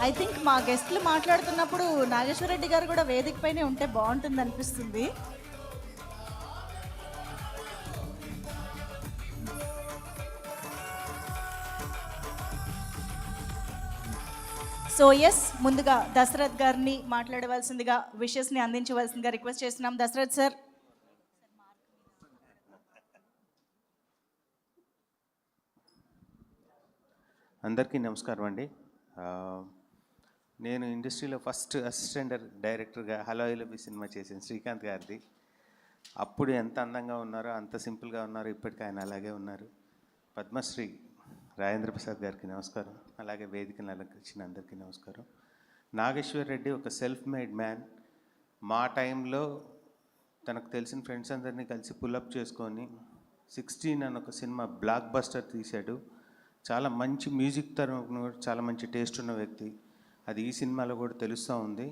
I think మా గెస్ట్లు మాట్లాడుతున్నప్పుడు నాగేశ్వర రెడ్డి గారు కూడా వేదిక పైనే ఉంటే బాగుంటుంది అనిపిస్తుంది. సో ఎస్, ముందుగా దశరథ్ గారిని మాట్లాడవలసిందిగా, విషెస్ని అందించవలసిందిగా రిక్వెస్ట్ చేస్తున్నాం. దశరథ్ సార్. అందరికీ నమస్కారం అండి. నేను ఇండస్ట్రీలో ఫస్ట్ అసిస్టెంట్ డైరెక్టర్గా హలో ఐలబి సినిమా చేశాను శ్రీకాంత్ గారిది. అప్పుడు ఎంత అందంగా ఉన్నారో అంత సింపుల్గా ఉన్నారు, ఇప్పటికీ ఆయన అలాగే ఉన్నారు. పద్మశ్రీ రాజేంద్ర ప్రసాద్ గారికి నమస్కారం, అలాగే వేదికను అలంకరించిన అందరికీ నమస్కారం. నాగేశ్వర్ రెడ్డి ఒక సెల్ఫ్ మేడ్ మ్యాన్. మా టైంలో తనకు తెలిసిన ఫ్రెండ్స్ అందరినీ కలిసి పుల్అప్ చేసుకొని 16 అని ఒక సినిమా బ్లాక్ బస్టర్ తీశాడు. చాలా మంచి మ్యూజిక్ తరపున చాలా మంచి టేస్ట్ ఉన్న వ్యక్తి. అది ఈ సినిమాలో కూడా తెలుస్తూ ఉంది.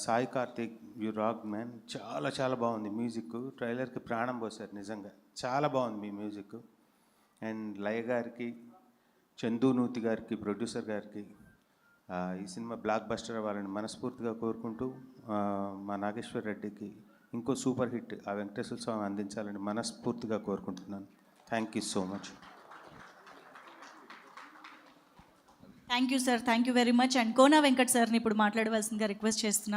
Sai Karthik, you rock man. చాలా చాలా బాగుంది మ్యూజిక్. ట్రైలర్కి ప్రాణం పోసారు, నిజంగా చాలా బాగుంది మీ మ్యూజిక్. అండ్ లయ గారికి, చందు నూతి గారికి, ప్రొడ్యూసర్ గారికి ఈ సినిమా బ్లాక్ బస్టర్ అవ్వాలని మనస్ఫూర్తిగా కోరుకుంటూ, మా నాగేశ్వర్ రెడ్డికి ఇంకో సూపర్ హిట్ ఆ వెంకటేశ్వర స్వామి అందించాలని మనస్ఫూర్తిగా కోరుకుంటున్నాను. Thank you so much. Thank you sir, thank you very much. And Kona Venkat సార్ని ఇప్పుడు మాట్లాడవలసిందిగా రిక్వెస్ట్ చేస్తున్నాం.